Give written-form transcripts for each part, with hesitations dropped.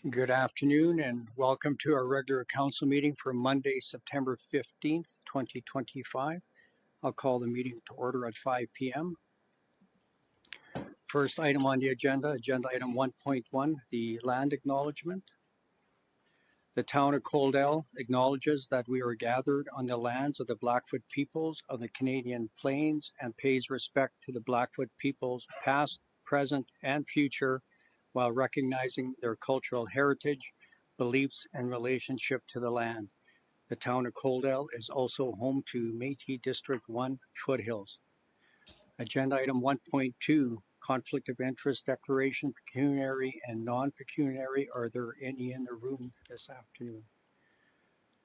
Good afternoon and welcome to our regular council meeting for Monday, September 15th, 2025. I'll call the meeting to order at 5 p.m. First item on the agenda item 1.1, the Land Acknowledgement. The town of Coldell acknowledges that we are gathered on the lands of the Blackfoot peoples of the Canadian Plains and pays respect to the Blackfoot peoples past, present, and future, while recognizing their cultural heritage, beliefs, and relationship to the land. The town of Coldell is also home to Métis District 1 Foothills. Agenda item 1.2, Conflict of Interest Declaration, Pecuniary and Non-pecuniary. Are there any in the room this afternoon?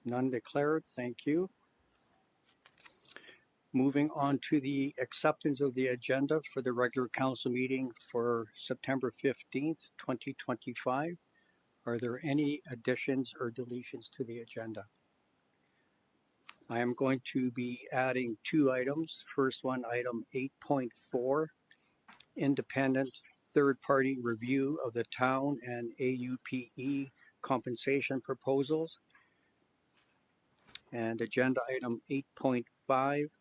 None declared, thank you. Moving on to the acceptance of the agenda for the regular council meeting for September 15th, 2025. Are there any additions or deletions to the agenda? I am going to be adding two items. First one, item 8.4, independent third-party review of the town and AUPE compensation proposals. And agenda item 8.5,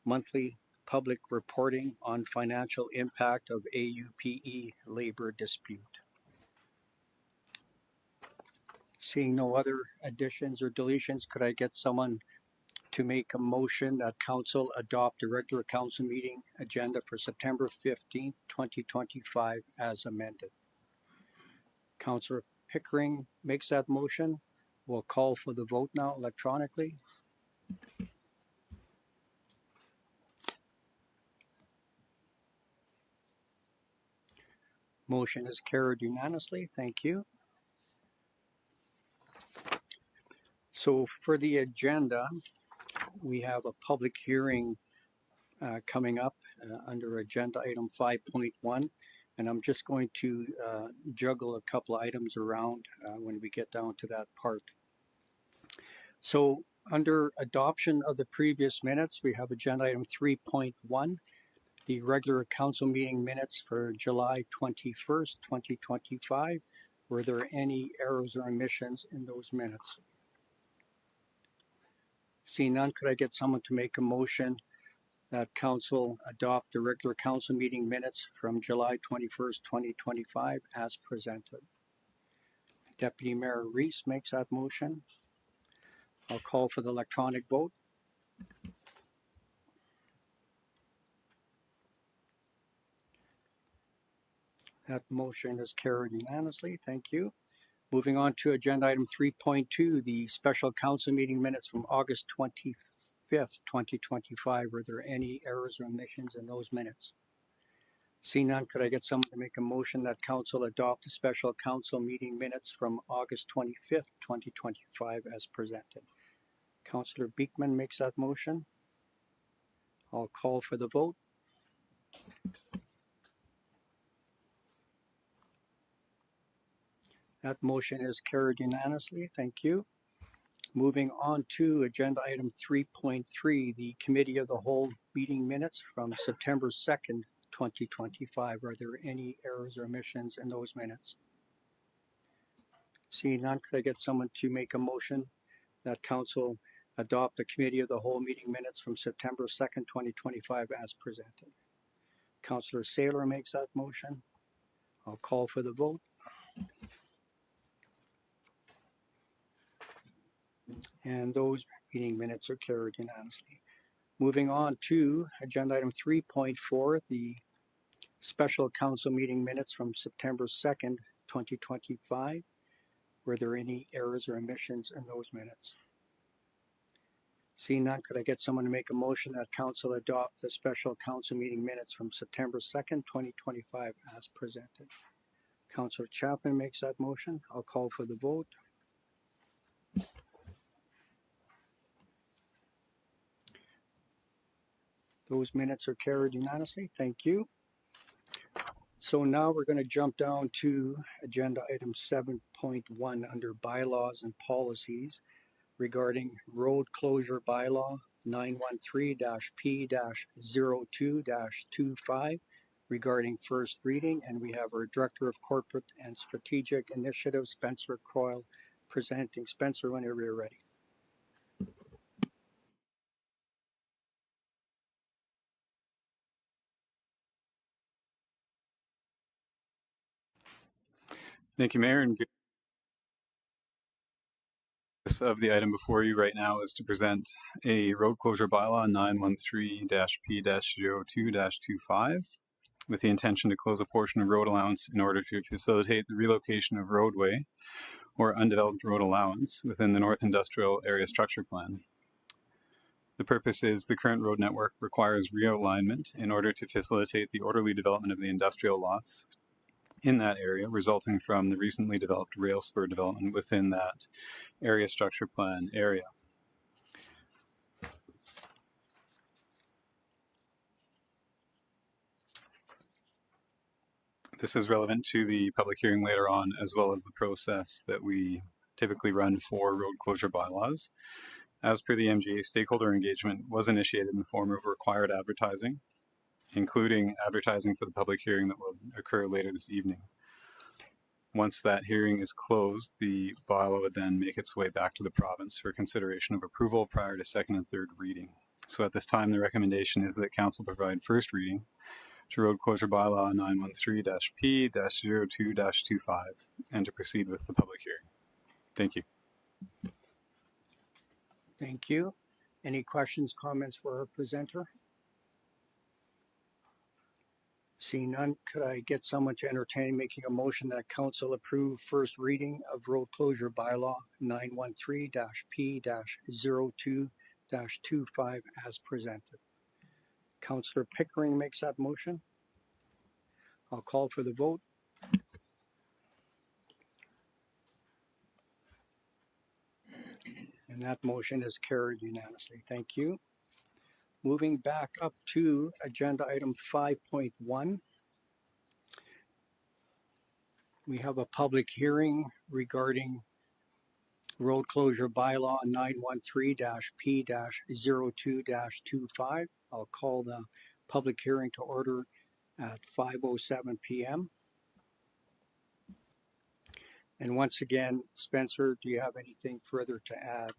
monthly public reporting on financial impact of AUPE labor dispute. Seeing no other additions or deletions, could I get someone to make a motion that council adopt a regular council meeting agenda for September 15th, 2025 as amended? Councillor Pickering makes that motion. We'll call for the vote now electronically. Motion is carried unanimously. Thank you. So for the agenda, we have a public hearing coming up under agenda item 5.1, and I'm just going to juggle a couple of items around when we get down to that part. So under adoption of the previous minutes, we have agenda item 3.1, the regular council meeting minutes for July 21st, 2025. Were there any errors or omissions in those minutes? Seeing none, could I get someone to make a motion that council adopt the regular council meeting minutes from July 21st, 2025 as presented? Deputy Mayor Reese makes that motion. I'll call for the electronic vote. That motion is carried unanimously. Thank you. Moving on to agenda item 3.2, the special council meeting minutes from August 25th, 2025. Were there any errors or omissions in those minutes? Seeing none, could I get someone to make a motion that council adopt the special council meeting minutes from August 25th, 2025 as presented? Councillor Beekman makes that motion. I'll call for the vote. That motion is carried unanimously. Thank you. Moving on to agenda item 3.3, the Committee of the Whole meeting minutes from September 2nd, 2025. Are there any errors or omissions in those minutes? Seeing none, could I get someone to make a motion that council adopt the Committee of the Whole meeting minutes from September 2nd, 2025 as presented? Councillor Saylor makes that motion. I'll call for the vote. And those meeting minutes are carried unanimously. Moving on to agenda item 3.4, the special council meeting minutes from September 2nd, 2025. Were there any errors or omissions in those minutes? Seeing none, could I get someone to make a motion that council adopt the special council meeting minutes from September 2nd, 2025 as presented? Councillor Chapman makes that motion. I'll call for the vote. Those minutes are carried unanimously. Thank you. So now we're going to jump down to agenda item 7.1 under bylaws and policies regarding road closure bylaw 913-P-02-25 regarding first reading, and we have our Director of Corporate and Strategic Initiatives, Spencer Croil, presenting. Spencer, whenever you're ready. Thank you, Mayor. And of the item before you right now is to present a road closure bylaw 913-P-02-25 with the intention to close a portion of road allowance in order to facilitate the relocation of roadway or undeveloped road allowance within the North Industrial Area Structure Plan. The purpose is the current road network requires realignment in order to facilitate the orderly development of the industrial lots in that area, resulting from the recently developed rail spur development within that area structure plan area. This is relevant to the public hearing later on, as well as the process that we typically run for road closure bylaws. As per the MGA, stakeholder engagement was initiated in the form of required advertising, including advertising for the public hearing that will occur later this evening. Once that hearing is closed, the bylaw would then make its way back to the province for consideration of approval prior to second and third reading. So at this time, the recommendation is that Council provide first reading to road closure bylaw 913-P-02-25 and to proceed with the public hearing. Thank you. Thank you. Any questions, comments for our presenter? Seeing none, could I get someone to entertain making a motion that Council approve first reading of road closure bylaw 913-P-02-25 as presented? Councillor Pickering makes that motion. I'll call for the vote. And that motion is carried unanimously. Thank you. Moving back up to agenda item 5.1. We have a public hearing regarding road closure bylaw 913-P-02-25. I'll call the public hearing to order at 5:07 p.m. And once again, Spencer, do you have anything further to add?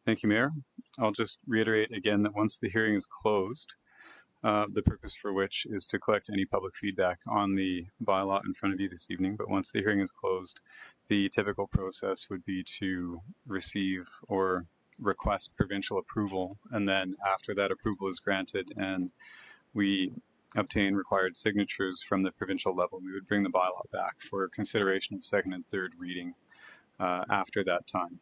Thank you, Mayor. I'll just reiterate again that once the hearing is closed, the purpose for which is to collect any public feedback on the bylaw in front of you this evening. But once the hearing is closed, the typical process would be to receive or request provincial approval. And then after that approval is granted and we obtain required signatures from the provincial level, we would bring the bylaw back for consideration of second and third reading after that time.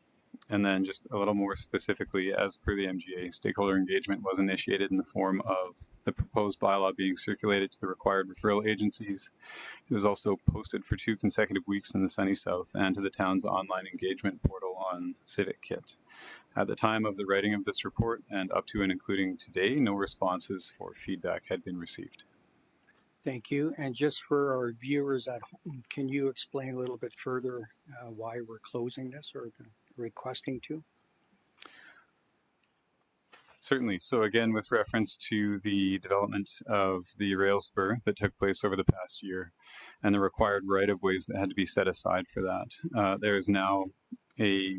And then just a little more specifically, as per the MGA, stakeholder engagement was initiated in the form of the proposed bylaw being circulated to the required referral agencies. It was also posted for 2 consecutive weeks in the Sunny South and to the town's online engagement portal on CivicKit. At the time of the writing of this report and up to and including today, no responses for feedback had been received. Thank you. And just for our viewers at home, can you explain a little bit further why we're closing this or requesting to? Certainly. So again, with reference to the development of the rail spur that took place over the past year and the required right-of-ways that had to be set aside for that, there is now a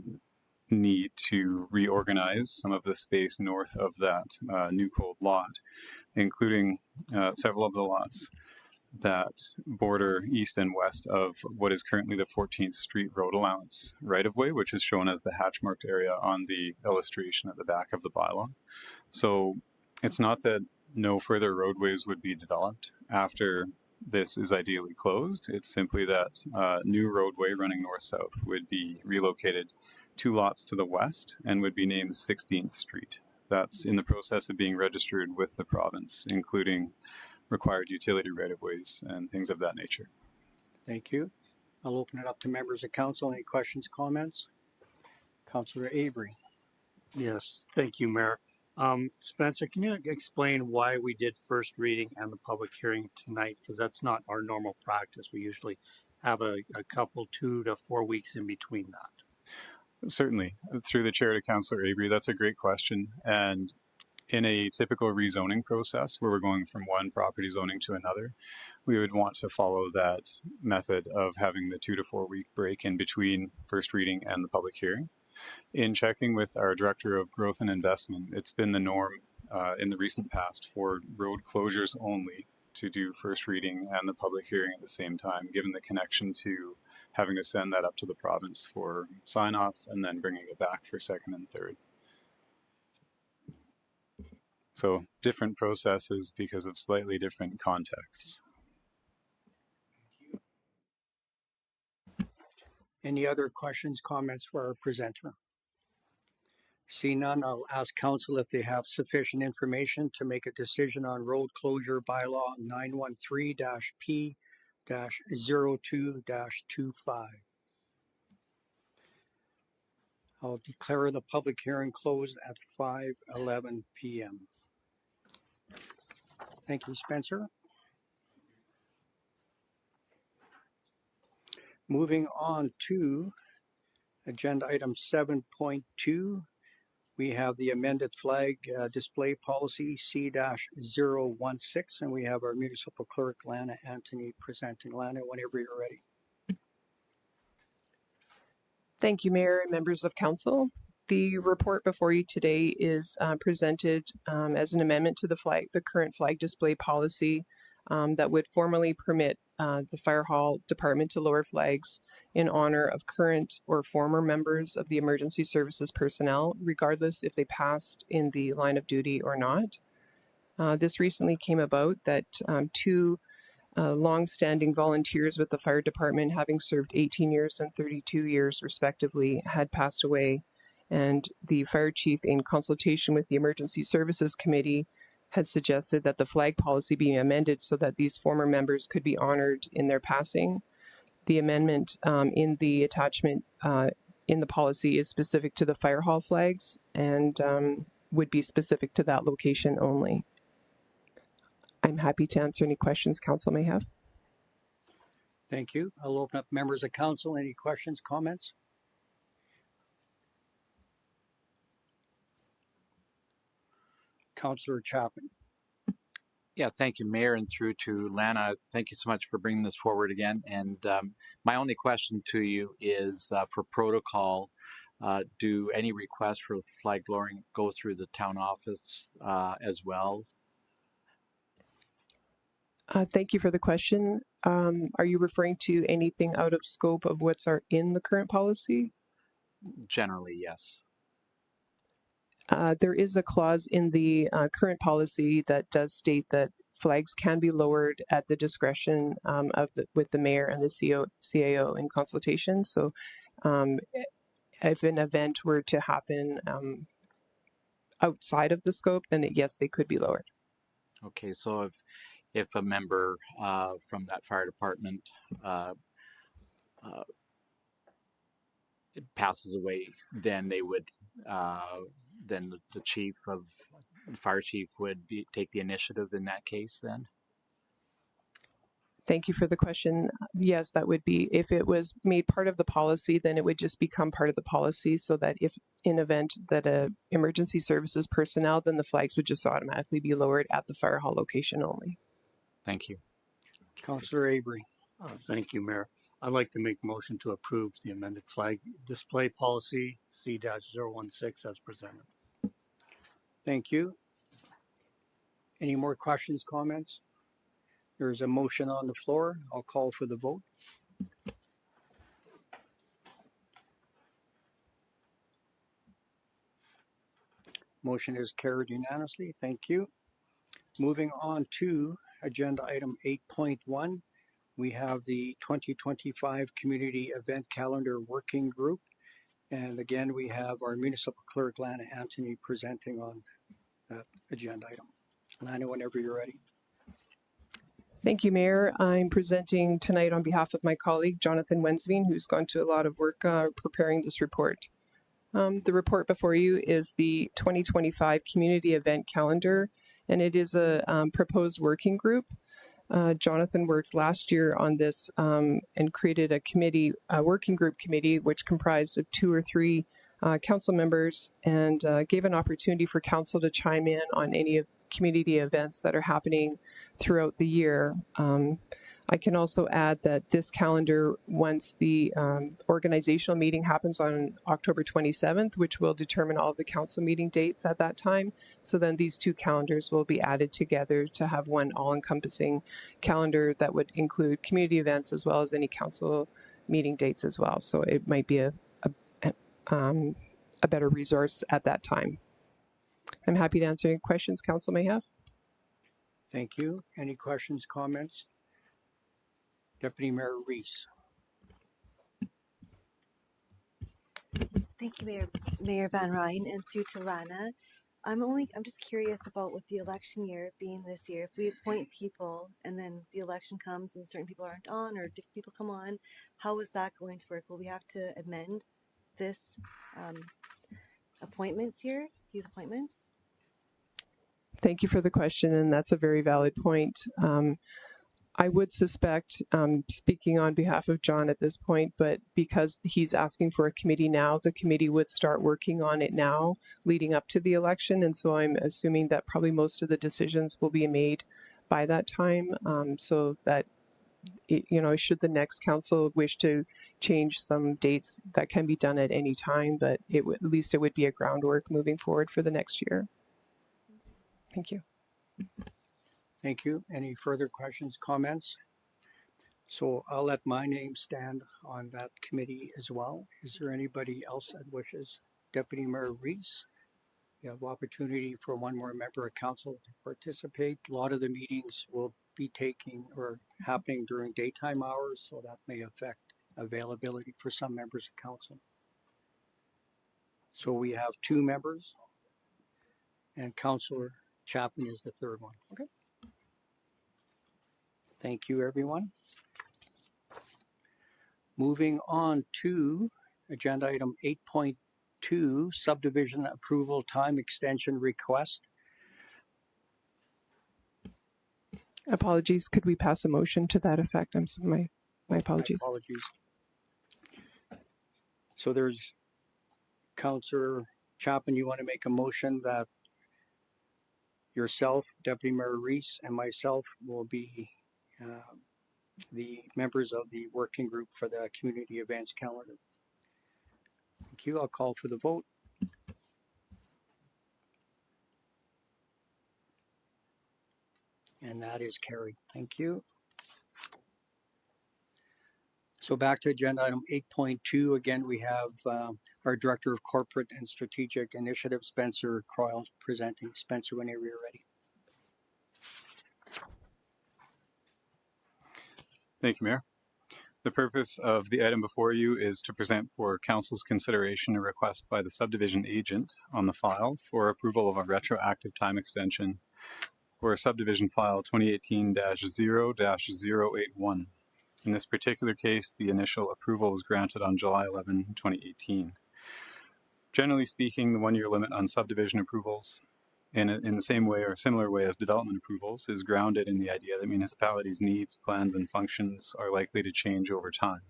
need to reorganize some of the space north of that new cold lot, including several of the lots that border east and west of what is currently the 14th Street Road Allowance right-of-way, which is shown as the hatch-marked area on the illustration at the back of the bylaw. So it's not that no further roadways would be developed after this is ideally closed. It's simply that new roadway running north-south would be relocated 2 lots to the west and would be named 16th Street. That's in the process of being registered with the province, including required utility right-of-ways and things of that nature. Thank you. I'll open it up to members of council. Any questions, comments? Councillor Avery. Yes, thank you, Mayor. Spencer, can you explain why we did first reading and the public hearing tonight? Because that's not our normal practice. We usually have a couple, 2 to 4 weeks in between that. Certainly. Through the chair to Councillor Avery, that's a great question. And In a typical rezoning process where we're going from one property zoning to another, we would want to follow that method of having the 2 to 4 week break in between first reading and the public hearing. In checking with our Director of Growth and Investment, it's been the norm in the recent past for road closures only to do first reading and the public hearing at the same time, given the connection to having to send that up to the province for sign off and then bringing it back for second and third. So different processes because of slightly different contexts. Any other questions, comments for our presenter? Seeing none, I'll ask council if they have sufficient information to make a decision on road closure bylaw 913-P-02-25. I'll declare the public hearing closed at 5:11 p.m. Thank you, Spencer. Moving on to agenda item 7.2, we have the amended flag display policy C-016, and we have our municipal clerk, Lana Antony, presenting. Lana, whenever you're ready. Thank you, Mayor and members of council. The report before you today is presented as an amendment to the current flag display policy that would formally permit the fire hall department to lower flags in honor of current or former members of the emergency services personnel, regardless if they passed in the line of duty or not. This recently came about that two long-standing volunteers with the fire department, having served 18 years and 32 years respectively, had passed away, and the fire chief, in consultation with the emergency services committee, had suggested that the flag policy be amended so that these former members could be honored in their passing. The amendment in the attachment in the policy is specific to the fire hall flags and would be specific to that location only. I'm happy to answer any questions council may have. Thank you. I'll open up members of council. Any questions, comments? Councillor Chapman. Yeah, thank you, Mayor, and through to Lana. Thank you so much for bringing this forward again. And my only question to you is for protocol, do any requests for flag lowering go through the town office as well? Thank you for the question. Are you referring to anything out of scope of what's in the current policy? Generally, yes. There is a clause in the current policy that does state that flags can be lowered at the discretion with the mayor and the CAO in consultation. So if an event were to happen outside of the scope, then yes, they could be lowered. Okay, so if a member from that fire department passes away, then they would then the fire chief would take the initiative in that case then? Thank you for the question. Yes, that would be, if it was made part of the policy, then it would just become part of the policy, so that if in event that a emergency services personnel, then the flags would just automatically be lowered at the fire hall location only. Thank you. Councillor Avery. Thank you, Mayor. I'd like to make motion to approve the amended flag display policy C-016 as presented. Thank you. Any more questions, comments? There's a motion on the floor. I'll call for the vote. Motion is carried unanimously. Thank you. Moving on to agenda item 8.1. We have the 2025 Community Event Calendar Working Group. And again, we have our Municipal Clerk, Lana Antony, presenting on that agenda item. Lana, whenever you're ready. Thank you, Mayor. I'm presenting tonight on behalf of my colleague, Jonathan Wensveen, who's gone to a lot of work preparing this report. The report before you is the 2025 Community Event Calendar, and it is a proposed working group. Jonathan worked last year on this and created a working group committee, which comprised of 2 or 3 council members and gave an opportunity for council to chime in on any community events that are happening throughout the year. I can also add that this calendar, once the organizational meeting happens on October 27th, which will determine all of the council meeting dates at that time. So then these two calendars will be added together to have one all-encompassing calendar that would include community events as well as any council meeting dates as well. So it might be a better resource at that time. I'm happy to answer any questions council may have. Thank you. Any questions, comments? Deputy Mayor Reese. Thank you, Mayor Van Rijn, and through to Lana. I'm just curious about with the election year being this year, if we appoint people and then the election comes and certain people aren't on or different people come on, how is that going to work? Will we have to amend this appointments here, these appointments? Thank you for the question, and that's a very valid point. I would suspect, speaking on behalf of John at this point, but because he's asking for a committee now, the committee would start working on it now, leading up to the election. And so I'm assuming that probably most of the decisions will be made by that time, so that, should the next council wish to change some dates, that can be done at any time, but at least it would be a groundwork moving forward for the next year. Thank you. Thank you. Any further questions, comments? So I'll let my name stand on that committee as well. Is there anybody else that wishes? Deputy Mayor Reese, you have opportunity for one more member of council to participate. A lot of the meetings will be happening during daytime hours, so that may affect availability for some members of council. So we have 2 members, and Councillor Chapman is the third one. Okay. Thank you, everyone. Moving on to agenda item 8.2, subdivision approval time extension request. Apologies. Could we pass a motion to that effect? I'm sorry, my apologies. My apologies. So there's Councillor Chapman, you want to make a motion that yourself, Deputy Mayor Reese, and myself will be the members of the working group for the community events calendar. Thank you. I'll call for the vote. And that is carried. Thank you. So back to agenda item 8.2. Again, we have our Director of Corporate and Strategic Initiative, Spencer Croil, presenting. Spencer, whenever you're ready. Thank you, Mayor. The purpose of the item before you is to present for Council's consideration a request by the subdivision agent on the file for approval of a retroactive time extension for subdivision file 2018-0-081. In this particular case, the initial approval was granted on July 11, 2018. Generally speaking, the one-year limit on subdivision approvals in the same way or similar way as development approvals is grounded in the idea that municipalities' needs, plans, and functions are likely to change over time.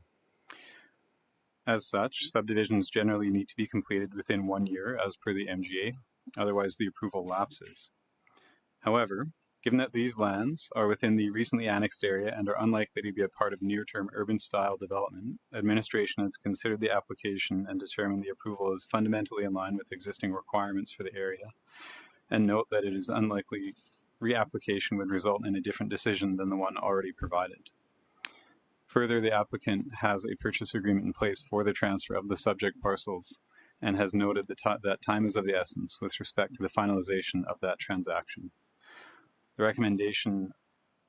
As such, subdivisions generally need to be completed within 1 year as per the MGA, otherwise the approval lapses. However, given that these lands are within the recently annexed area and are unlikely to be a part of near-term urban-style development, administration has considered the application and determined the approval is fundamentally in line with existing requirements for the area, and note that it is unlikely reapplication would result in a different decision than the one already provided. Further, the applicant has a purchase agreement in place for the transfer of the subject parcels and has noted that time is of the essence with respect to the finalization of that transaction. The recommendation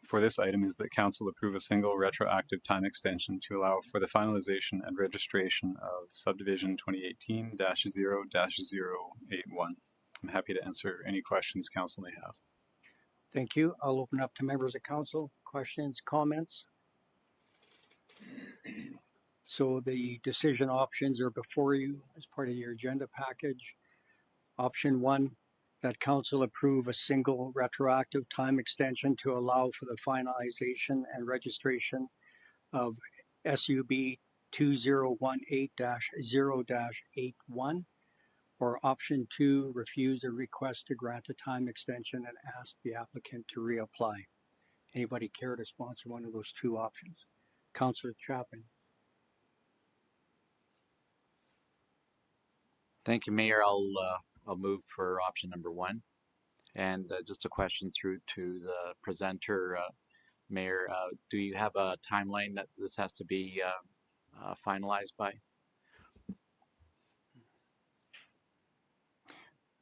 for this item is that Council approve a single retroactive time extension to allow for the finalization and registration of Subdivision 2018-0-081. I'm happy to answer any questions Council may have. Thank you. I'll open up to members of council. Questions, comments? So the decision options are before you as part of your agenda package. Option 1, that council approve a single retroactive time extension to allow for the finalization and registration of SUB 2018-0-81, or option 2, refuse a request to grant a time extension and ask the applicant to reapply. Anybody care to sponsor one of those two options? Councillor Chapman. Thank you, Mayor. I'll move for option number 1. And just a question through to the presenter, Mayor. Do you have a timeline that this has to be finalized by?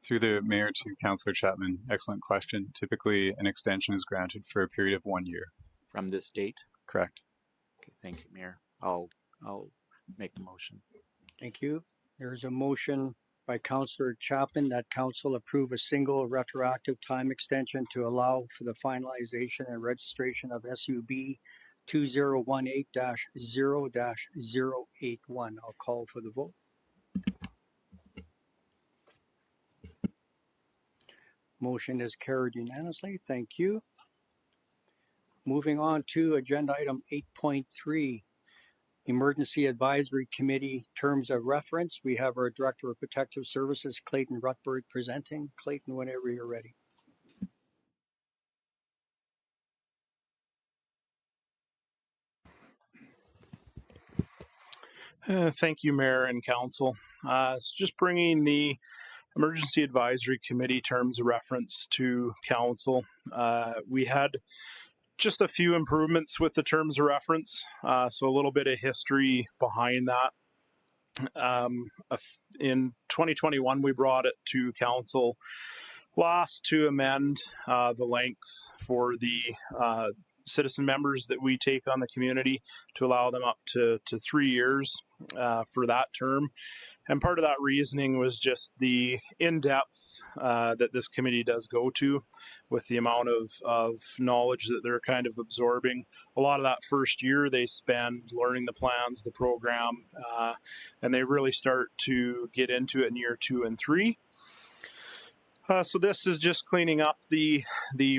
Through the mayor to Councillor Chapman, excellent question. Typically, an extension is granted for a period of 1 year. From this date? Correct. Okay, thank you, Mayor. I'll make the motion. Thank you. There's a motion by Councillor Chapman that council approve a single retroactive time extension to allow for the finalization and registration of SUB 2018-0-081. I'll call for the vote. Motion is carried unanimously. Thank you. Moving on to agenda item 8.3, Emergency Advisory Committee Terms of Reference. We have our Director of Protective Services, Clayton Rutberg, presenting. Clayton, whenever you're ready. Thank you, Mayor and Council. It's just bringing the Emergency Advisory Committee Terms of Reference to Council. We had just a few improvements with the Terms of Reference, so a little bit of history behind that. In 2021, we brought it to Council last to amend the length for the citizen members that we take on the community to allow them up to 3 years for that term. And part of that reasoning was just the in-depth that this committee does go to with the amount of knowledge that they're kind of absorbing. A lot of that first year they spend learning the plans, the program, and they really start to get into it in year 2 and 3. So this is just cleaning up the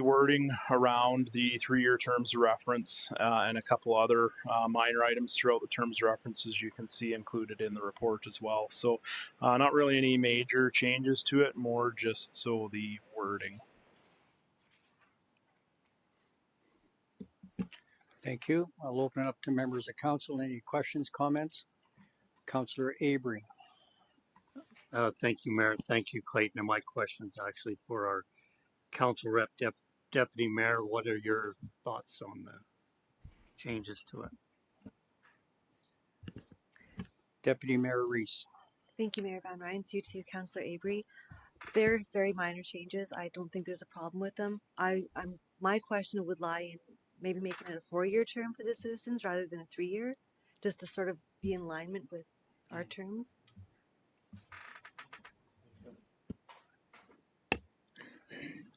wording around the 3-year terms of reference and a couple other minor items throughout the terms of references you can see included in the report as well. So not really any major changes to it, more just so the wording. Thank you. I'll open it up to members of council. Any questions, comments? Councillor Avery. Thank you, Mayor. Thank you, Clayton. And my question is actually for our council rep, Deputy Mayor. What are your thoughts on the changes to it? Deputy Mayor Reese. Thank you, Mayor Van Rijn. Through to Councillor Avery. They're very minor changes. I don't think there's a problem with them. My question would lie in maybe making it a 4-year term for the citizens rather than a 3-year, just to sort of be in alignment with our terms.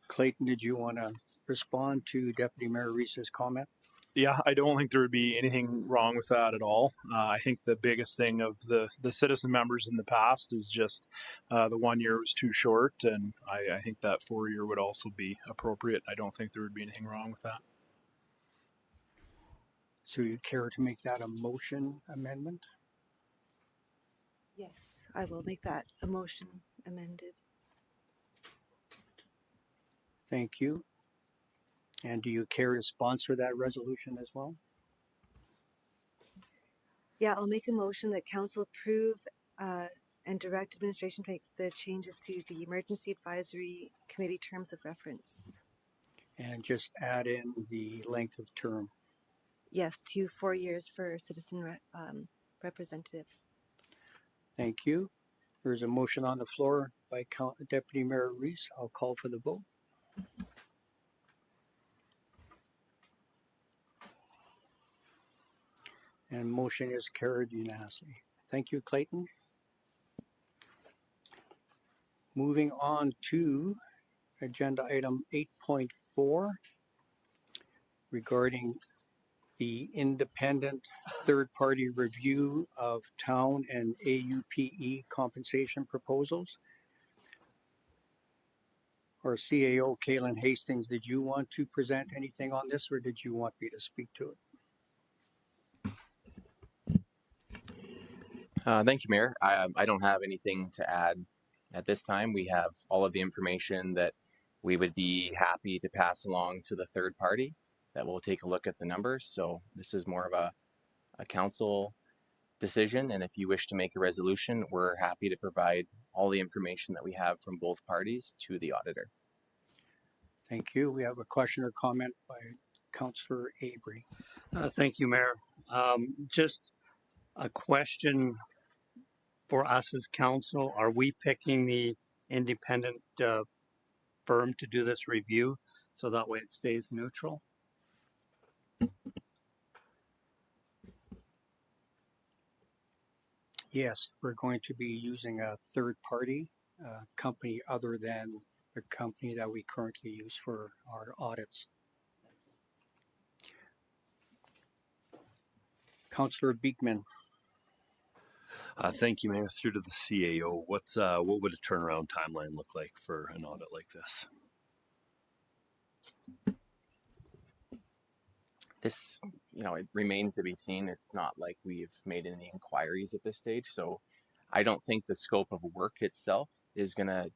Clayton, did you want to respond to Deputy Mayor Reese's comment? Yeah, I don't think there would be anything wrong with that at all. I think the biggest thing of the citizen members in the past is just the 1 year was too short, and I think that 4-year would also be appropriate. I don't think there would be anything wrong with that. So you care to make that a motion amendment? Yes, I will make that a motion amended. Thank you. And do you care to sponsor that resolution as well? Yeah, I'll make a motion that council approve and direct administration to make the changes to the Emergency Advisory Committee Terms of Reference. And just add in the length of term. Yes, to 4 years for citizen representatives. Thank you. There's a motion on the floor by Deputy Mayor Reese. I'll call for the vote. And motion is carried unanimously. Thank you, Clayton. Moving on to agenda item 8.4 regarding the independent third-party review of town and AUPE compensation proposals. Our CAO, Kaylin Hastings, did you want to present anything on this, or did you want me to speak to it? Thank you, Mayor. I don't have anything to add at this time. We have all of the information that we would be happy to pass along to the third party that will take a look at the numbers. So this is more of a council decision. And if you wish to make a resolution, we're happy to provide all the information that we have from both parties to the auditor. Thank you. We have a question or comment by Councillor Avery. Thank you, Mayor. Just a question for us as council. Are we picking the independent firm to do this review so that way it stays neutral? Yes, we're going to be using a third party company other than the company that we currently use for our audits. Councillor Beekman. Thank you, Mayor. Through to the CAO. What would a turnaround timeline look like for an audit like this? This, it remains to be seen. It's not like we've made any inquiries at this stage. So I don't think the scope of work itself is going to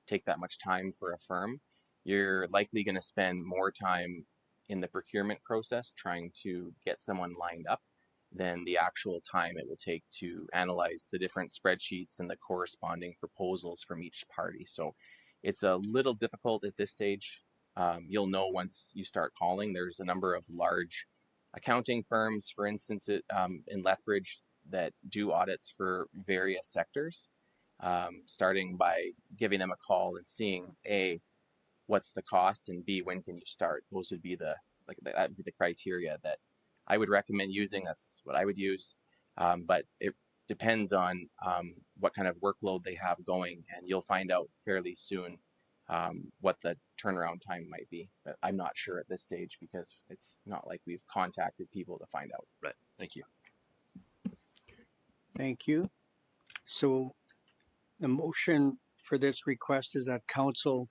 take that much time for a firm. You're likely going to spend more time in the procurement process trying to get someone lined up than the actual time it will take to analyze the different spreadsheets and the corresponding proposals from each party. So it's a little difficult at this stage. You'll know once you start calling. There's a number of large accounting firms, for instance, in Lethbridge that do audits for various sectors, starting by giving them a call and seeing A, what's the cost, and B, when can you start? Those would be that would be the criteria that I would recommend using. That's what I would use, but it depends on what kind of workload they have going, and you'll find out fairly soon what the turnaround time might be. But I'm not sure at this stage because it's not like we've contacted people to find out. Right. Thank you. Thank you. So the motion for this request is that council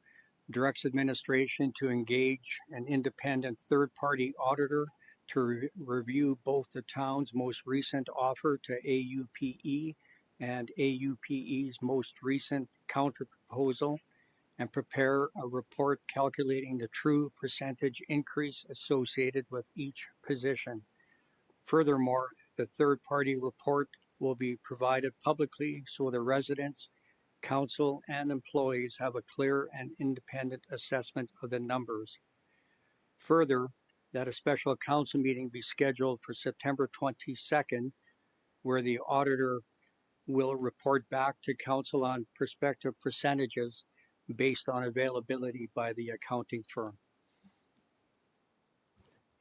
directs administration to engage an independent third-party auditor to review both the town's most recent offer to AUPE and AUPE's most recent counterproposal and prepare a report calculating the true percentage increase associated with each position. Furthermore, the third-party report will be provided publicly so the residents, council, and employees have a clear and independent assessment of the numbers. Further, that a special council meeting be scheduled for September 22nd, where the auditor will report back to council on prospective percentages based on availability by the accounting firm.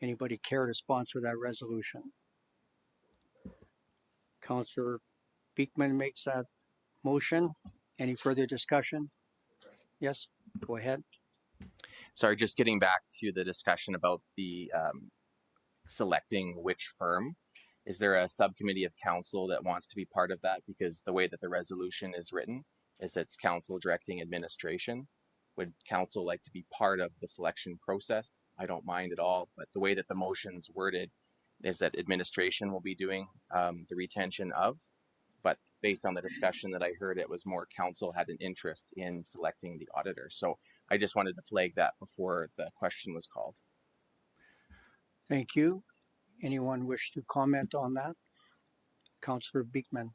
Anybody care to sponsor that resolution? Councillor Beekman makes that motion. Any further discussion? Yes, go ahead. Sorry, just getting back to the discussion about the selecting which firm. Is there a subcommittee of council that wants to be part of that? Because the way that the resolution is written is it's council directing administration. Would council like to be part of the selection process? I don't mind at all, but the way that the motion's worded is that administration will be doing the retention of, but based on the discussion that I heard, it was more council had an interest in selecting the auditor. So I just wanted to flag that before the question was called. Thank you. Anyone wish to comment on that? Councillor Beekman.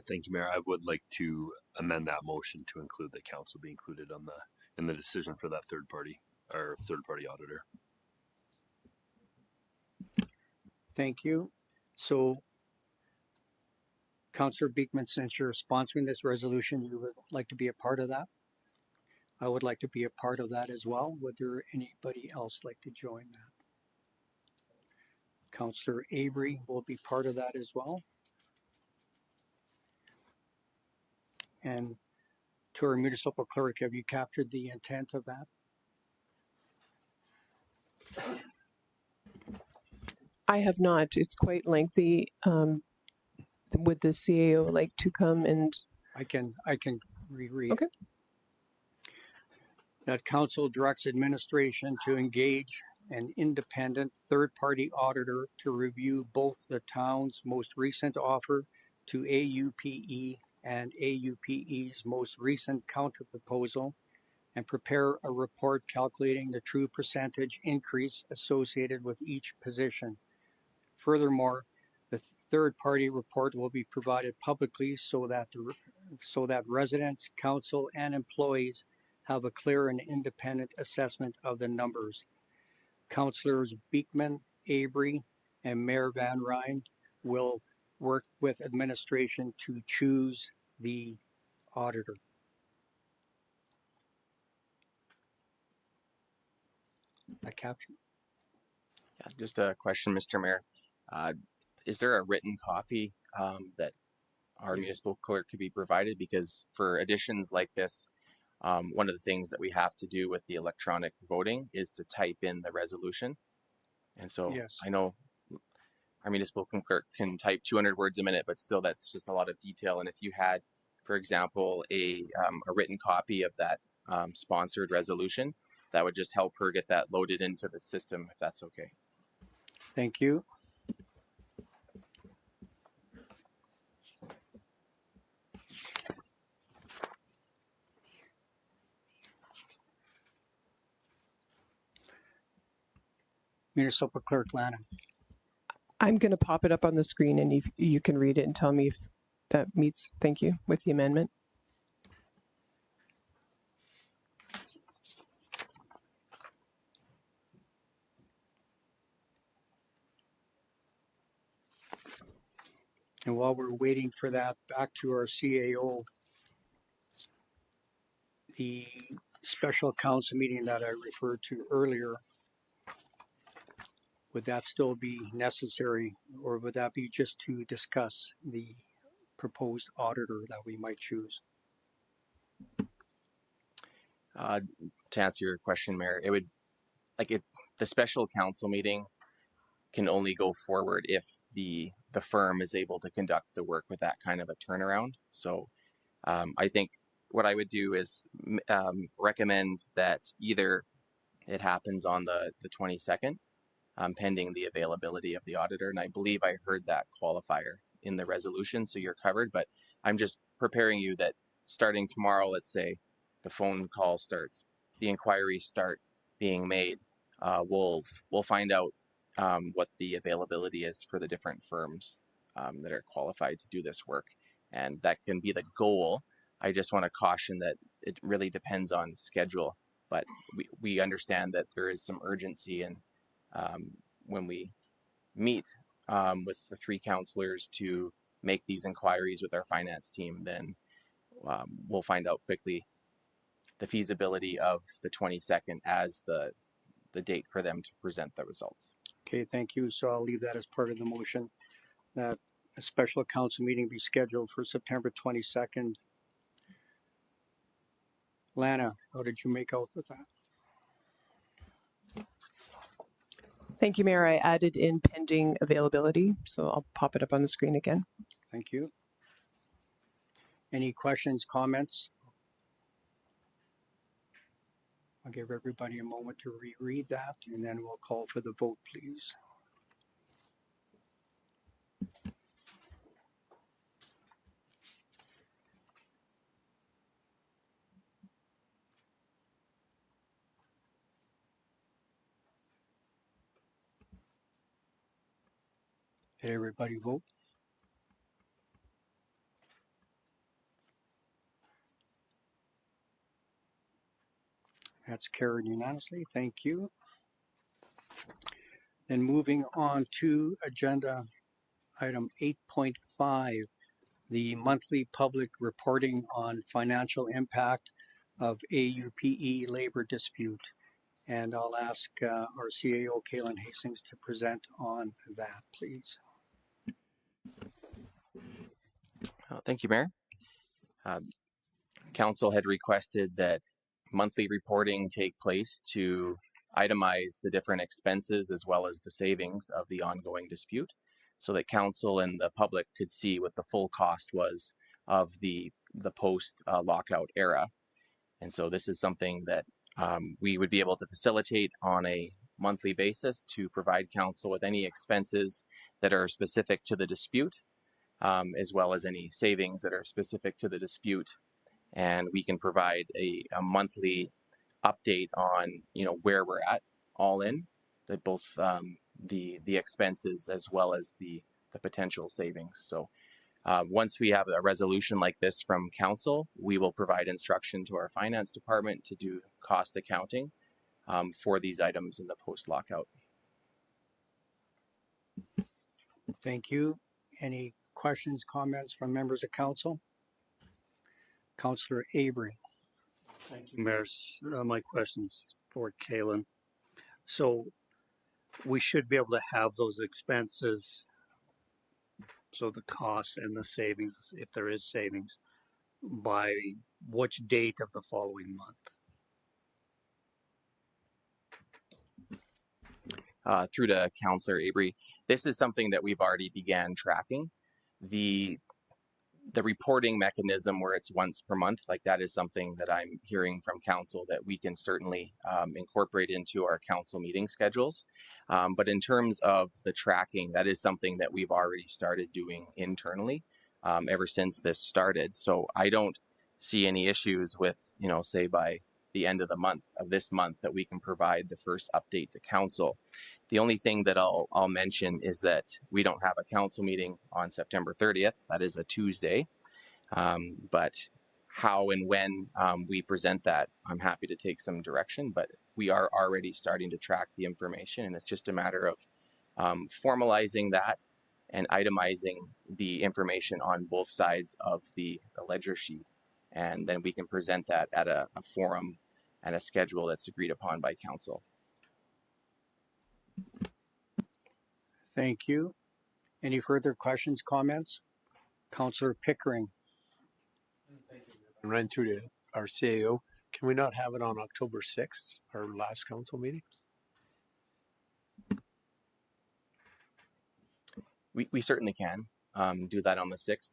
Thank you, Mayor. I would like to amend that motion to include the council be included in the decision for that third party auditor. Thank you. So, Councillor Beekman, since you're sponsoring this resolution, you would like to be a part of that? I would like to be a part of that as well. Would there anybody else like to join that? Councillor Avery will be part of that as well. And to our municipal clerk, have you captured the intent of that? I have not. It's quite lengthy. Would the CAO like to come and? I can reread. Okay. That council directs administration to engage an independent third-party auditor to review both the town's most recent offer to AUPE and AUPE's most recent counterproposal and prepare a report calculating the true percentage increase associated with each position. Furthermore, the third-party report will be provided publicly so that residents, council, and employees have a clear and independent assessment of the numbers. Councillors Beekman, Avery, and Mayor Van Rijn will work with administration to choose the auditor. A caption. Yeah, just a question, Mr. Mayor. Is there a written copy that our municipal clerk could be provided? Because for additions like this, one of the things that we have to do with the electronic voting is to type in the resolution. And so Yes. I know our municipal clerk can type 200 words a minute, but still that's just a lot of detail. And if you had, for example, a written copy of that sponsored resolution, that would just help her get that loaded into the system, if that's okay. Thank you. Municipal Clerk Lana. I'm going to pop it up on the screen and you can read it and tell me if that meets, thank you, with the amendment. And while we're waiting for that, back to our CAO, the special council meeting that I referred to earlier, would that still be necessary, or would that be just to discuss the proposed auditor that we might choose? To answer your question, Mayor, it would, the special council meeting can only go forward if the firm is able to conduct the work with that kind of a turnaround. So I think what I would do is recommend that either it happens on the 22nd, pending the availability of the auditor. And I believe I heard that qualifier in the resolution, so you're covered. But I'm just preparing you that starting tomorrow, let's say, the phone call starts, the inquiries start being made. We'll find out what the availability is for the different firms that are qualified to do this work. And that can be the goal. I just want to caution that it really depends on schedule, but we understand that there is some urgency, and when we meet with the three councillors to make these inquiries with our finance team, then we'll find out quickly the feasibility of the 22nd as the date for them to present the results. Okay, thank you. So I'll leave that as part of the motion, that a special council meeting be scheduled for September 22nd. Lana, how did you make out with that? Thank you, Mayor. I added in pending availability, so I'll pop it up on the screen again. Thank you. Any questions, comments? I'll give everybody a moment to reread that, and then we'll call for the vote, please. Did everybody vote? That's carried unanimously. Thank you. Then moving on to agenda item 8.5, the monthly public reporting on financial impact of AUPE labor dispute. And I'll ask our CAO, Kaylin Hastings, to present on that, please. Thank you, Mayor. Council had requested that monthly reporting take place to itemize the different expenses as well as the savings of the ongoing dispute, so that council and the public could see what the full cost was of the post lockout era. And so this is something that we would be able to facilitate on a monthly basis to provide council with any expenses that are specific to the dispute, as well as any savings that are specific to the dispute. And we can provide a monthly update on, where we're at all in, that both the expenses as well as the potential savings. So once we have a resolution like this from council, we will provide instruction to our finance department to do cost accounting for these items in the post-lockout. Thank you. Any questions, comments from members of council? Councillor Avery. Thank you, Mayor. My question's for Kaylin. So we should be able to have those expenses, so the costs and the savings, if there is savings, by which date of the following month? Through to Councillor Avery, this is something that we've already began tracking. The reporting mechanism where it's once per month, like that is something that I'm hearing from council that we can certainly incorporate into our council meeting schedules. But in terms of the tracking, that is something that we've already started doing internally ever since this started. So I don't see any issues with, say by the end of the month of this month that we can provide the first update to council. The only thing that I'll mention is that we don't have a council meeting on September 30th. That is a Tuesday. But how and when we present that, I'm happy to take some direction, but we are already starting to track the information, and it's just a matter of formalizing that and itemizing the information on both sides of the ledger sheet. And then we can present that at a forum and a schedule that's agreed upon by council. Thank you. Any further questions, comments? Councillor Pickering. Run through to our CAO. Can we not have it on October 6th, our last council meeting? We certainly can do that on the 6th.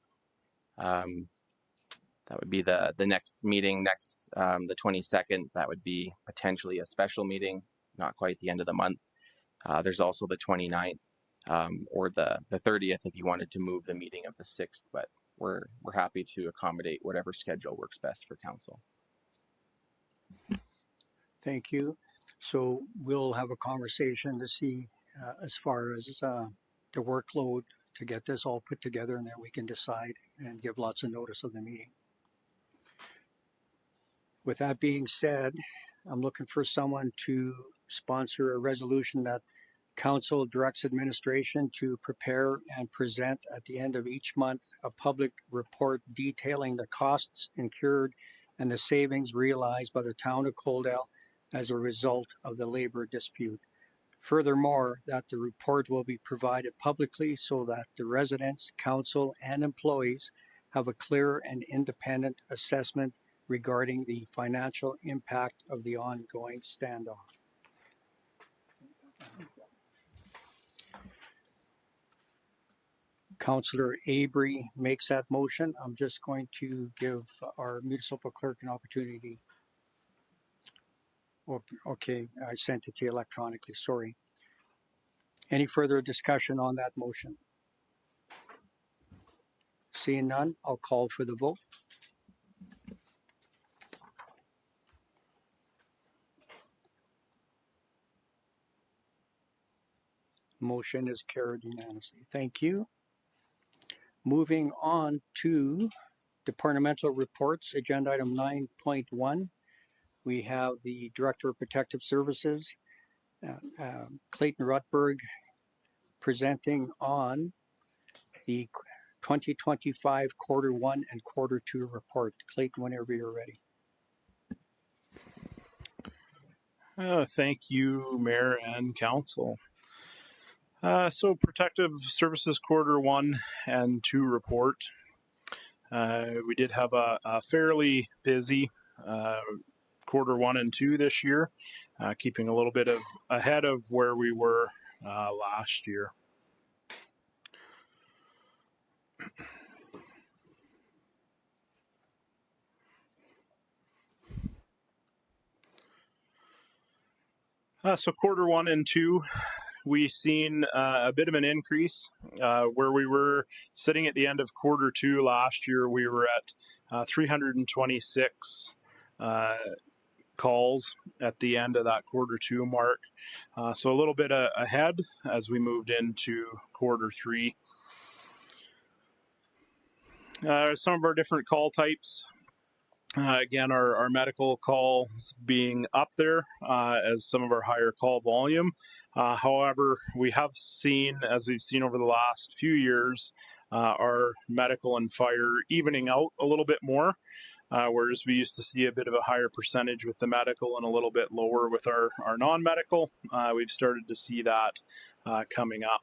That would be the next meeting, the 22nd. That would be potentially a special meeting, not quite the end of the month. There's also the 29th or the 30th if you wanted to move the meeting of the 6th, but we're happy to accommodate whatever schedule works best for council. Thank you. So we'll have a conversation to see as far as the workload to get this all put together, and then we can decide and give lots of notice of the meeting. With that being said, I'm looking for someone to sponsor a resolution that council directs administration to prepare and present at the end of each month a public report detailing the costs incurred and the savings realized by the town of Coaldale as a result of the labor dispute. Furthermore, that the report will be provided publicly so that the residents, council, and employees have a clear and independent assessment regarding the financial impact of the ongoing standoff. Councillor Avery makes that motion. I'm just going to give our municipal clerk an opportunity. Okay, I sent it to you electronically, sorry. Any further discussion on that motion? Seeing none, I'll call for the vote. Motion is carried unanimously. Thank you. Moving on to departmental reports, agenda item 9.1. We have the Director of Protective Services, Clayton Rutberg, presenting on the 2025 quarter 1 and quarter 2 report. Clayton, whenever you're ready. Thank you, Mayor and Council. So Protective Services quarter 1 and 2 report. We did have a fairly busy quarter 1 and 2 this year, keeping a little bit ahead of where we were last year. So quarter 1 and 2, we've seen a bit of an increase where we were sitting at the end of quarter 2 last year. We were at 326 calls at the end of that quarter 2 mark. So a little bit ahead as we moved into quarter 3. Some of our different call types. Again, our medical calls being up there as some of our higher call volume. However, we have seen, as we've seen over the last few years, our medical and fire evening out a little bit more, whereas we used to see a bit of a higher percentage with the medical and a little bit lower with our non-medical. We've started to see that coming up.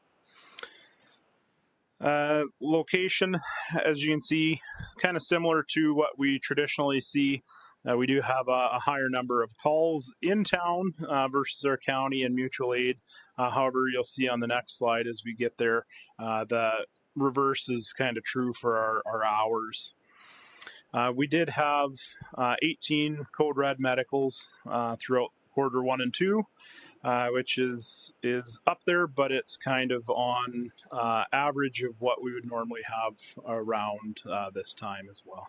Location, as you can see, kind of similar to what we traditionally see. We do have a higher number of calls in town versus our county and mutual aid. However, you'll see on the next slide as we get there, the reverse is kind of true for our hours. We did have 18 code red medicals throughout quarter 1 and 2. Which is up there, but it's kind of on average of what we would normally have around this time as well.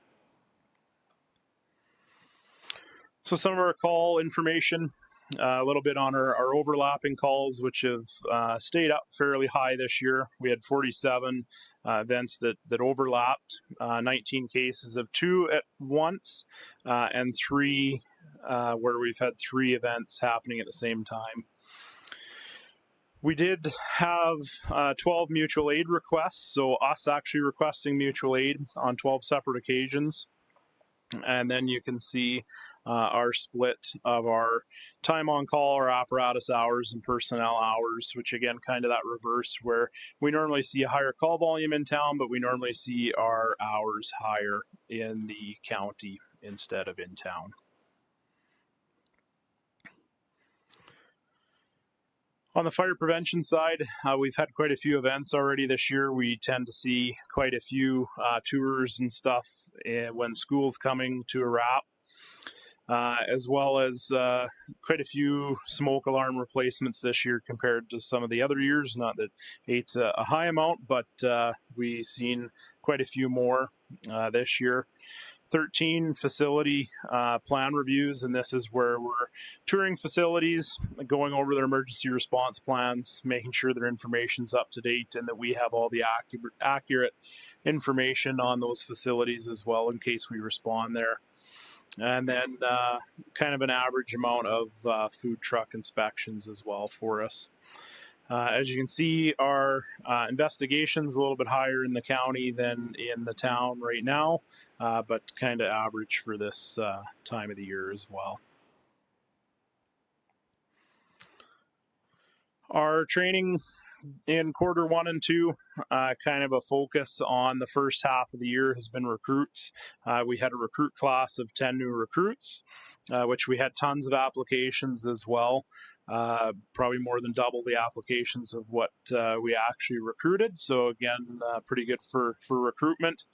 So some of our call information, a little bit on our overlapping calls, which have stayed up fairly high this year. We had 47 events that overlapped, 19 cases of 2 at once, and 3 where we've had 3 events happening at the same time. We did have 12 mutual aid requests, so us actually requesting mutual aid on 12 separate occasions. And then you can see our split of our time on call, our apparatus hours, and personnel hours, which again, kind of that reverse where we normally see a higher call volume in town, but we normally see our hours higher in the county instead of in town. On the fire prevention side, we've had quite a few events already this year. We tend to see quite a few tours and stuff when school's coming to a wrap, as well as quite a few smoke alarm replacements this year compared to some of the other years. Not that 8's a high amount, but we've seen quite a few more this year. 13 facility plan reviews, and this is where we're touring facilities, going over their emergency response plans, making sure their information's up to date and that we have all the accurate information on those facilities as well in case we respond there. And then kind of an average amount of food truck inspections as well for us. As you can see, our investigation's a little bit higher in the county than in the town right now, but kind of average for this time of the year as well. Our training in quarter 1 and 2, kind of a focus on the first half of the year has been recruits. We had a recruit class of 10 new recruits, which we had tons of applications as well. Probably more than double the applications of what we actually recruited. So again, pretty good for recruitment,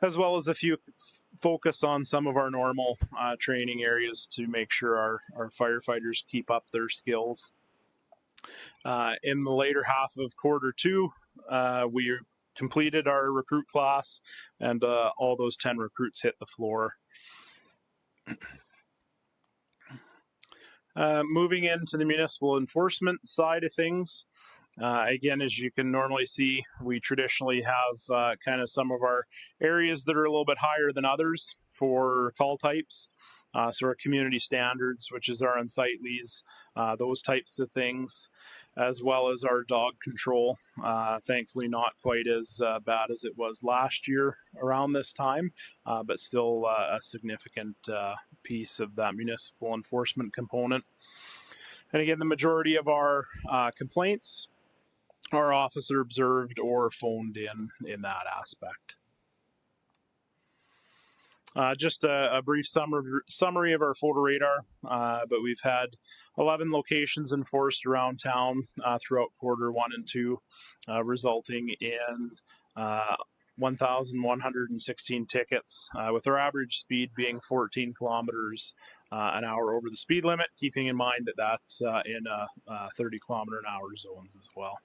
as well as a few focus on some of our normal training areas to make sure our firefighters keep up their skills. In the later half of quarter 2, we completed our recruit class, and all those 10 recruits hit the floor. Moving into the municipal enforcement side of things, again, as you can normally see, we traditionally have kind of some of our areas that are a little bit higher than others for call types. So our community standards, which is our unsightlies, those types of things, as well as our dog control. Thankfully not quite as bad as it was last year around this time, but still a significant piece of that municipal enforcement component. And again, the majority of our complaints are officer observed or phoned in that aspect. Just a brief summary of our photo radar, but we've had 11 locations enforced around town throughout quarter 1 and 2, resulting in 1,116 tickets, with our average speed being 14 kilometers an hour over the speed limit, keeping in mind that that's in 30-kilometer-an-hour zones as well.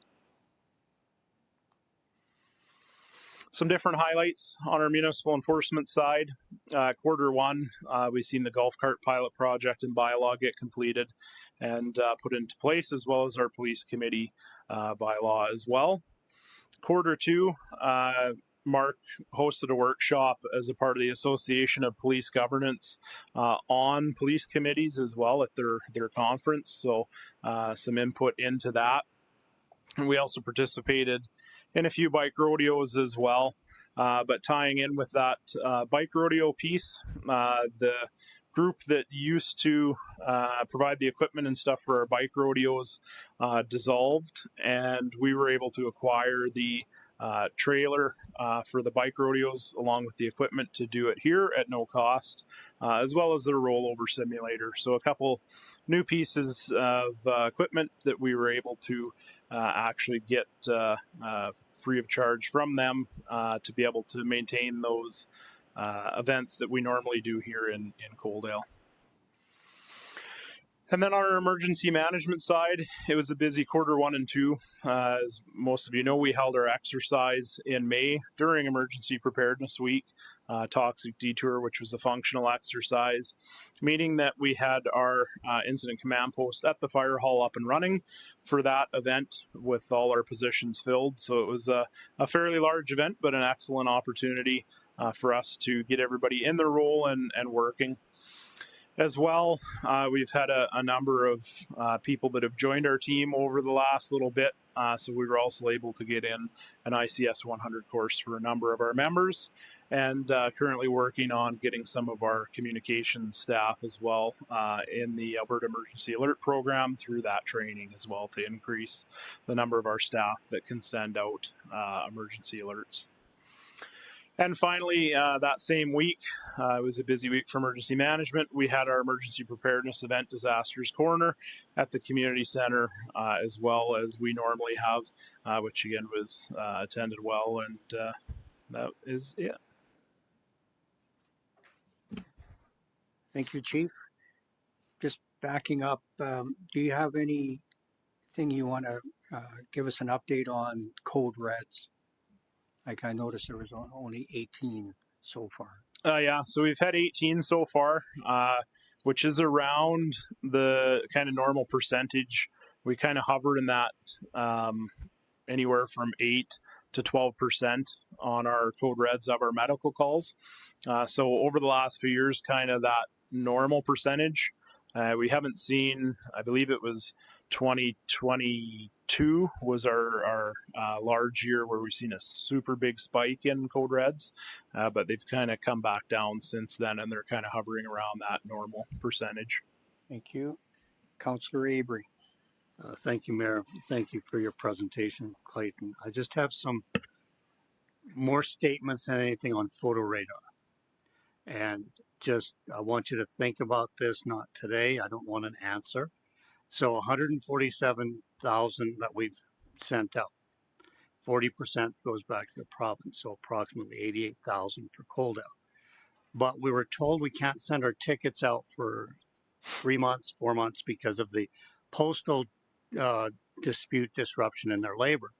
Some different highlights on our municipal enforcement side. Q1, we've seen the golf cart pilot project and bylaw get completed and put into place, as well as our police committee bylaw as well. Q2, Mark hosted a workshop as a part of the Association of Police Governance on police committees as well at their conference. So some input into that. And we also participated in a few bike rodeos as well. But tying in with that bike rodeo piece, the group that used to provide the equipment and stuff for our bike rodeos dissolved, and we were able to acquire the trailer for the bike rodeos along with the equipment to do it here at no cost, as well as their rollover simulator. So a couple new pieces of equipment that we were able to actually get free of charge from them to be able to maintain those events that we normally do here in Coaldale. And then on our emergency management side, it was a busy Q1 and 2. As most of you know, we held our exercise in May during Emergency Preparedness Week, Toxic Detour, which was a functional exercise, meaning that we had our incident command post at the fire hall up and running for that event with all our positions filled. So it was a fairly large event, but an excellent opportunity for us to get everybody in their role and working. As well, we've had a number of people that have joined our team over the last little bit, so we were also able to get in an ICS 100 course for a number of our members, and currently working on getting some of our communications staff as well in the Alberta Emergency Alert Program through that training as well to increase the number of our staff that can send out emergency alerts. And finally, that same week, it was a busy week for emergency management. We had our emergency preparedness event, Disasters Corner, at the community center, as well as we normally have, which again was attended well, and that is it. Thank you, Chief. Just backing up, do you have anything you want to give us an update on code reds? Like I noticed there was only 18 so far. Yeah, so we've had 18 so far, which is around the kind of normal percentage. We kind of hover in that anywhere from 8 to 12% on our code reds of our medical calls. So over the last few years, kind of that normal percentage. We haven't seen, I believe it was 2022 was our large year where we've seen a super big spike in code reds, but they've kind of come back down since then, and they're kind of hovering around that normal percentage. Thank you. Councillor Avery. Thank you, Mayor. Thank you for your presentation, Clayton. I just have some more statements than anything on photo radar. And just, I want you to think about this, not today. I don't want an answer. So 147,000 that we've sent out, 40% goes back to the province, so approximately 88,000 for Coaldale. But we were told we can't send our tickets out for 3 months, 4 months because of the postal dispute disruption in their labor.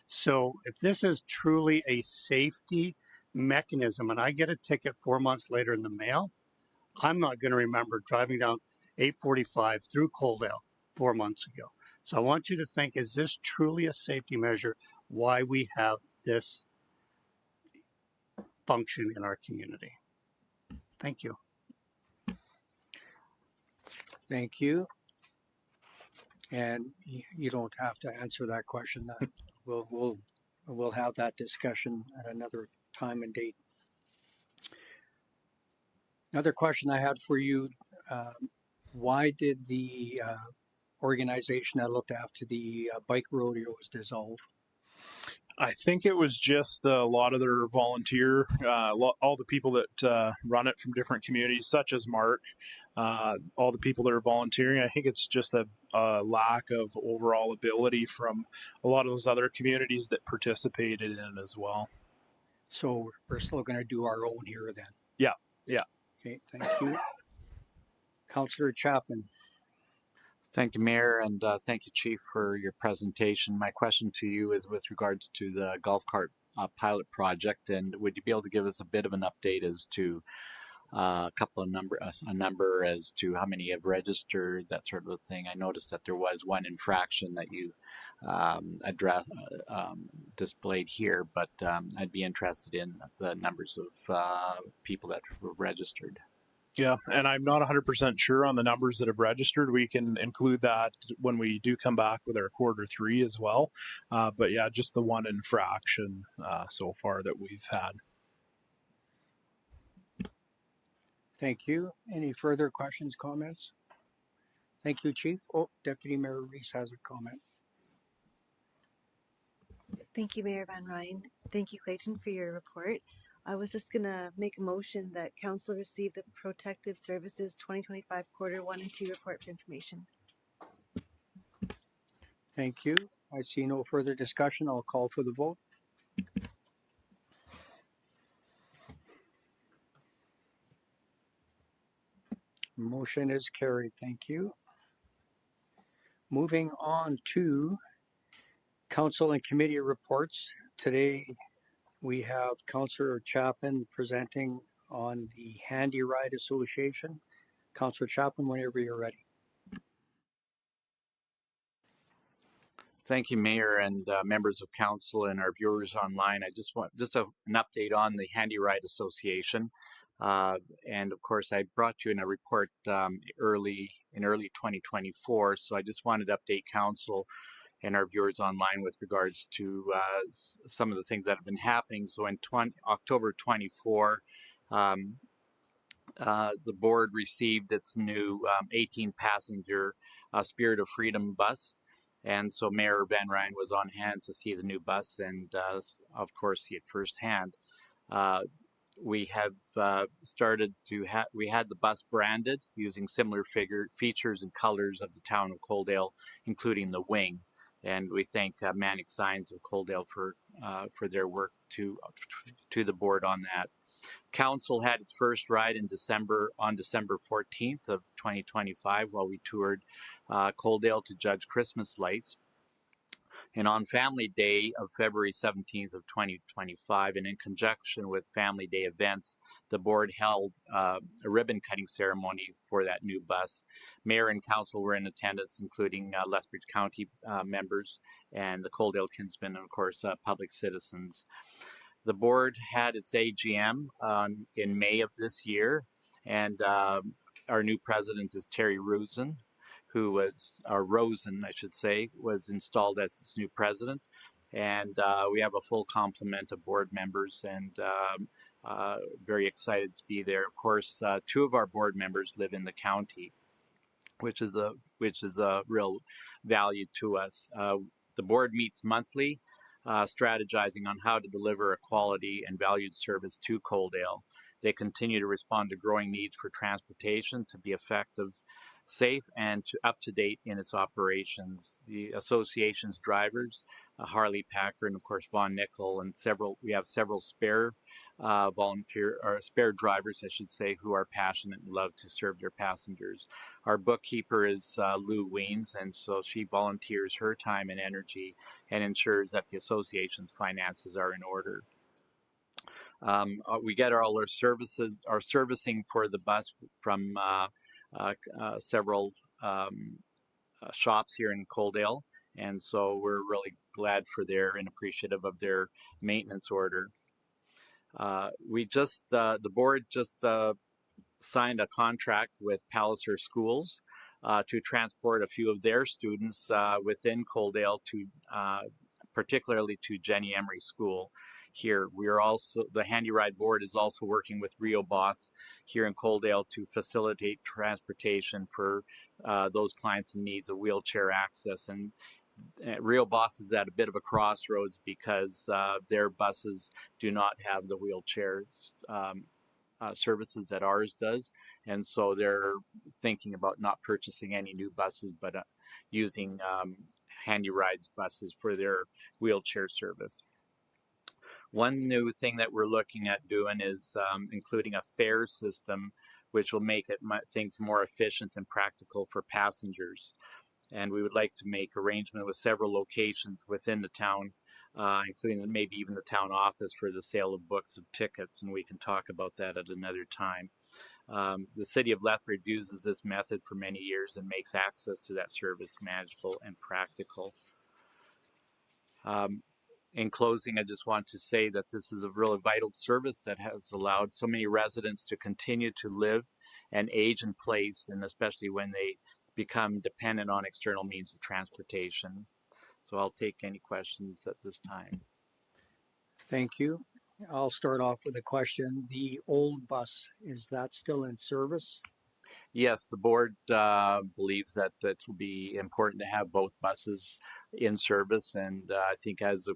So if this is truly a safety mechanism and I get a ticket 4 months later in the mail, I'm not going to remember driving down 845 through Coaldale 4 months ago. So I want you to think, is this truly a safety measure? Why we have this function in our community? Thank you. Thank you. And you don't have to answer that question. We'll have that discussion at another time and date. Another question I had for you, why did the organization that looked after the bike rodeos dissolve? I think it was just a lot of their volunteer, all the people that run it from different communities, such as Mark, all the people that are volunteering. I think it's just a lack of overall ability from a lot of those other communities that participated in as well. So we're still going to do our own here then? Yeah, yeah. Okay, thank you. Councillor Chapman. Thank you, Mayor, and thank you, Chief, for your presentation. My question to you is with regards to the golf cart pilot project, and would you be able to give us a bit of an update as to a number as to how many have registered, that sort of thing? I noticed that there was one infraction that you displayed here, but I'd be interested in the numbers of people that were registered. Yeah, and I'm not 100% sure on the numbers that have registered. We can include that when we do come back with our Q3 as well. But yeah, just the one infraction so far that we've had. Thank you. Any further questions, comments? Thank you, Chief. Oh, Deputy Mayor Reese has a comment. Thank you, Mayor Van Rijn. Thank you, Clayton, for your report. I was just going to make a motion that Council receive the Protective Services 2025 Q1 and 2 report for information. Thank you. I see no further discussion. I'll call for the vote. Motion is carried. Thank you. Moving on to Council and Committee reports. Today we have Councillor Chapman presenting on the Handy Ride Association. Councillor Chapman, whenever you're ready. Thank you, Mayor, and members of Council and our viewers online. I just want an update on the Handy Ride Association. And of course, I brought you in a report early 2024. So I just wanted to update Council and our viewers online with regards to some of the things that have been happening. So in October 24, the board received its new 18-passenger Spirit of Freedom bus. And so Mayor Van Rijn was on hand to see the new bus and, of course, see it firsthand. We have we had the bus branded using similar features and colors of the town of Coaldale, including the wing. And we thank Manic Signs of Coaldale for their work to the board on that. Council had its first ride on December 14th of 2025 while we toured Coaldale to judge Christmas lights. And on Family Day of February 17th of 2025, and in conjunction with Family Day events, the board held a ribbon cutting ceremony for that new bus. Mayor and council were in attendance, including Lethbridge County members and the Coaldale Kinsmen, and of course, public citizens. The board had its AGM in May of this year, and our new president is Terry Rosen, Rosen, I should say, was installed as its new president. And we have a full complement of board members and very excited to be there. Of course, 2 of our board members live in the county, which is a real value to us. The board meets monthly, strategizing on how to deliver a quality and valued service to Coaldale. They continue to respond to growing needs for transportation to be effective, safe, and up to date in its operations. The association's drivers, Harley Packer and of course Von Nickel, and we have several spare spare drivers, I should say, who are passionate and love to serve their passengers. Our bookkeeper is Lou Weens, and so she volunteers her time and energy and ensures that the association's finances are in order. We get all our servicing for the bus from several shops here in Coaldale, and so we're really glad for and appreciative of their maintenance order. The board just signed a contract with Palliser Schools to transport a few of their students within Coaldale to particularly to Jenny Emery School. Here, the Handy Ride Board is also working with Rehoboth here in Coaldale to facilitate transportation for those clients in needs of wheelchair access. And Rehoboth is at a bit of a crossroads because their buses do not have the wheelchair services that ours does. And so they're thinking about not purchasing any new buses, but using Handy Ride's buses for their wheelchair service. One new thing that we're looking at doing is including a fare system which will make things more efficient and practical for passengers. And we would like to make arrangement with several locations within the town, including maybe even the town office for the sale of books and tickets, and we can talk about that at another time. The city of Lethbridge uses this method for many years and makes access to that service manageable and practical. In closing, I just want to say that this is a really vital service that has allowed so many residents to continue to live and age in place, and especially when they become dependent on external means of transportation. So I'll take any questions at this time. Thank you. I'll start off with a question. The old bus, is that still in service? Yes, the board believes that it will be important to have both buses in service, and I think as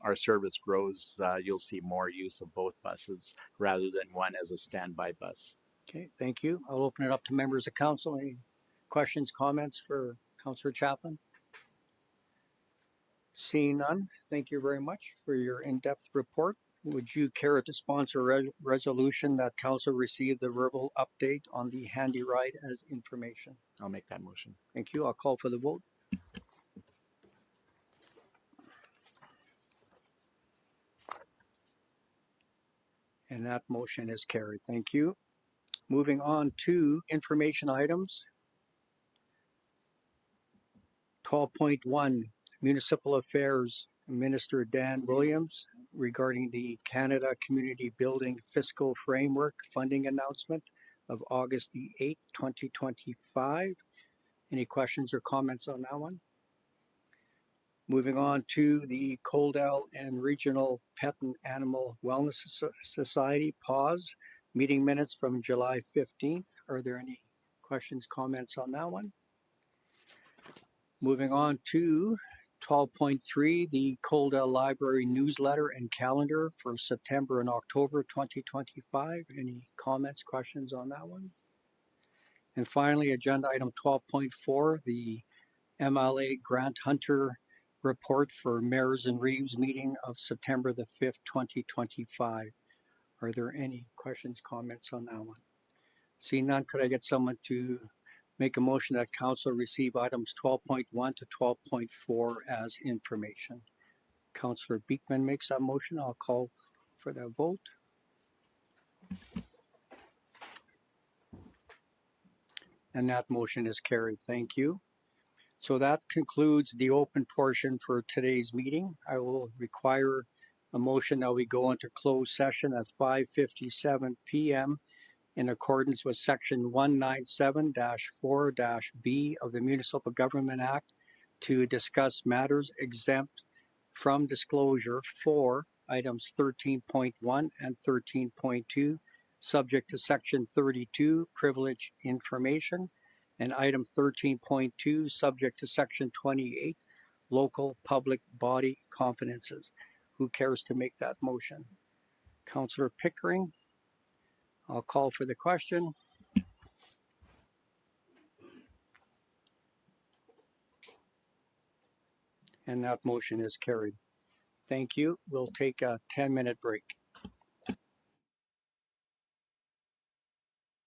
our service grows, you'll see more use of both buses rather than one as a standby bus. Okay, thank you. I'll open it up to members of council. Any questions, comments for Councillor Chaplin? Seeing none, thank you very much for your in-depth report. Would you care to sponsor a resolution that council receive the verbal update on the handy ride as information? I'll make that motion. Thank you. I'll call for the vote. And that motion is carried. Thank you. Moving on to information items. 12.1, Municipal Affairs Minister Dan Williams regarding the Canada Community Building Fiscal Framework funding announcement of August the 8th, 2025. Any questions or comments on that one? Moving on to the Coldell and Regional Pet and Animal Wellness Society, PAWS, meeting minutes from July 15th. Are there any questions, comments on that one? Moving on to 12.3, the Coldell Library newsletter and calendar for September and October 2025. Any comments, questions on that one? And finally, agenda item 12.4, the MLA Grant Hunter report for Mayors and Reeves meeting of September the 5th, 2025. Are there any questions, comments on that one? Seeing none, could I get someone to make a motion that council receive items 12.1 to 12.4 as information? Councillor Beekman makes that motion. I'll call for that vote. And that motion is carried. Thank you. So that concludes the open portion for today's meeting. I will require a motion that we go into closed session at 5:57 p.m. in accordance with section 197-4-B of the Municipal Government Act to discuss matters exempt from disclosure for items 13.1 and 13.2, subject to section 32, privileged information, and item 13.2, subject to section 28, local public body confidences. Who cares to make that motion? Councillor Pickering. I'll call for the question. And that motion is carried. Thank you. We'll take a 10-minute break.